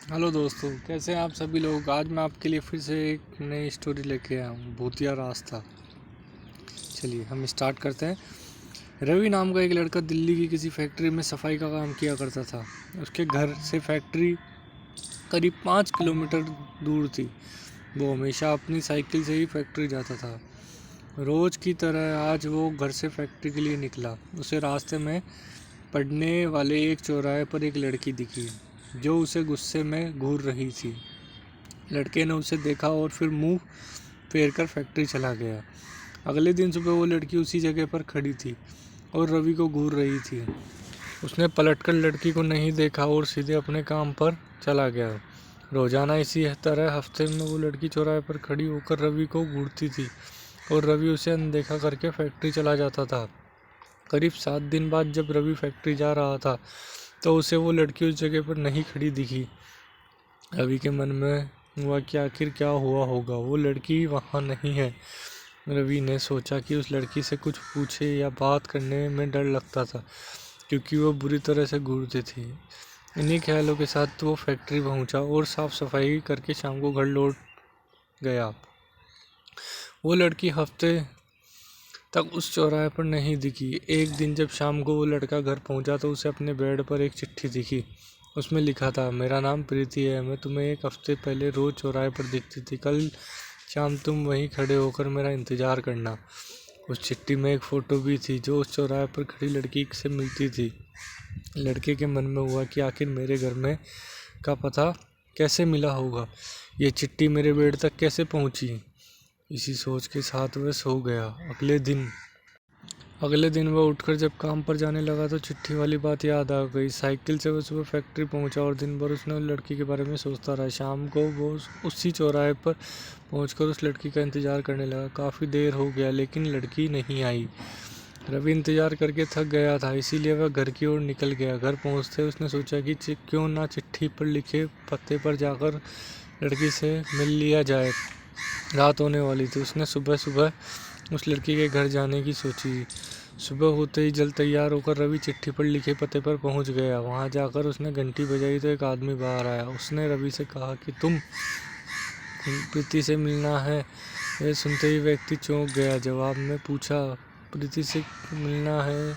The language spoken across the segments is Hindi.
हेलो दोस्तों, कैसे हैं आप सभी लोग। आज मैं आपके लिए फिर से एक नई स्टोरी लेके आया हूँ, भूतिया रास्ता। चलिए हम स्टार्ट करते हैं। रवि नाम का एक लड़का दिल्ली की किसी फैक्ट्री में सफाई का काम किया करता था। उसके घर से फैक्ट्री करीब 5 किलोमीटर दूर थी। वो हमेशा अपनी साइकिल से ही फैक्ट्री जाता था। रोज़ की तरह आज वो घर से फैक्ट्री के लिए निकला। उसे रास्ते में पड़ने वाले एक चौराहे पर एक लड़की दिखी जो उसे गुस्से में घूर रही थी। लड़के ने उसे देखा और फिर मुंह फेर कर फैक्ट्री चला गया। अगले दिन सुबह वो लड़की उसी जगह पर खड़ी थी और रवि को घूर रही थी। उसने पलटकर लड़की को नहीं देखा और सीधे अपने काम पर चला गया। रोजाना इसी तरह हफ्ते में वो लड़की चौराहे पर खड़ी होकर रवि को घूरती थी और रवि उसे अनदेखा करके फैक्ट्री चला जाता था। करीब 7 दिन बाद जब रवि फैक्ट्री जा रहा था तो उसे वो लड़की उस जगह पर नहीं खड़ी दिखी। रवि के मन में हुआ कि आखिर क्या हुआ होगा, वो लड़की वहाँ नहीं है। रवि ने सोचा कि उस लड़की से कुछ पूछे या बात करने में डर लगता था क्योंकि वो बुरी तरह से घूरती थी। इन्हीं ख्यालों के साथ वो फैक्ट्री पहुंचा और साफ सफाई करके शाम को घर लौट गया। वो लड़की हफ्ते तक उस चौराहे पर नहीं दिखी। एक दिन जब शाम को वो लड़का घर पहुंचा तो उसे अपने बेड पर एक चिट्ठी दिखी। उसमें लिखा था, मेरा नाम प्रीति है, मैं तुम्हें एक हफ्ते पहले रोज चौराहे पर दिखती थी। कल शाम तुम वहीं खड़े होकर मेरा इंतजार करना। उस चिट्ठी में एक फ़ोटो भी थी जो उस चौराहे पर खड़ी लड़की से मिलती थी। लड़के के मन में हुआ कि आखिर मेरे घर में का पता कैसे मिला होगा, ये चिट्ठी मेरे बेड तक कैसे पहुंची। इसी सोच के साथ वह सो गया। अगले दिन वह उठकर जब काम पर जाने लगा तो चिट्ठी वाली बात याद आ गई। साइकिल से वह सुबह फैक्ट्री पहुंचा और दिन भर उसने उस लड़की के बारे में सोचता रहा। शाम को वो उसी चौराहे पर पहुंचकर उस लड़की का इंतजार करने लगा। काफ़ी देर हो गया लेकिन लड़की नहीं आई। रवि इंतजार करके थक गया था, इसीलिए वह घर की ओर निकल गया। घर पहुंचते उसने सोचा कि क्यों ना चिट्ठी पर लिखे पते पर जाकर लड़की से मिल लिया जाए। रात होने वाली थी। उसने सुबह सुबह उस लड़की के घर जाने की सोची। सुबह होते ही जल्द तैयार होकर रवि चिट्ठी पर लिखे पते पर पहुंच गया। वहां जाकर उसने घंटी बजाई तो एक आदमी बाहर आया। उसने रवि से कहा कि तुम प्रीति से मिलना है। यह सुनते ही व्यक्ति चौंक गया। जवाब में पूछा, प्रीति से मिलना है?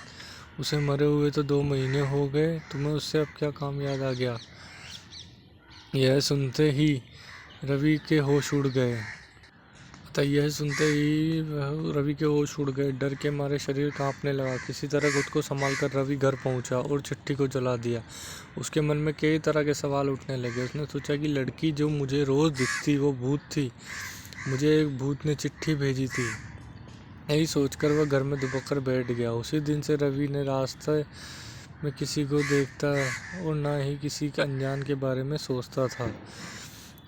उसे मरे हुए तो 2 महीने हो गए, तुम्हें उससे अब क्या काम याद आ गया? यह सुनते ही रवि के होश उड़ गए। रवि के होश उड़ गए। डर के मारे शरीर कांपने लगा। किसी तरह खुद को संभालकर रवि घर पहुंचा और चिट्ठी को जला दिया। उसके मन में कई तरह के सवाल उठने लगे। उसने सोचा कि लड़की जो मुझे रोज दिखती वो भूत थी, मुझे एक भूत ने चिट्ठी भेजी थी। यही सोचकर वह घर में दुबक कर बैठ गया। उसी दिन से रवि ने रास्ते में किसी को देखता और ना ही किसी अनजान के बारे में सोचता था।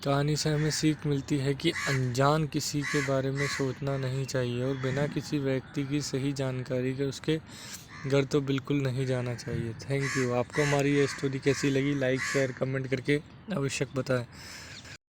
कहानी से हमें सीख मिलती है कि अनजान किसी के बारे में सोचना नहीं चाहिए और बिना किसी व्यक्ति की सही जानकारी के उसके घर तो बिल्कुल नहीं जाना चाहिए। Thank you. आपको हमारी ये स्टोरी कैसी लगी? लाइक शेयर कमेंट करके अवश्य बताएं।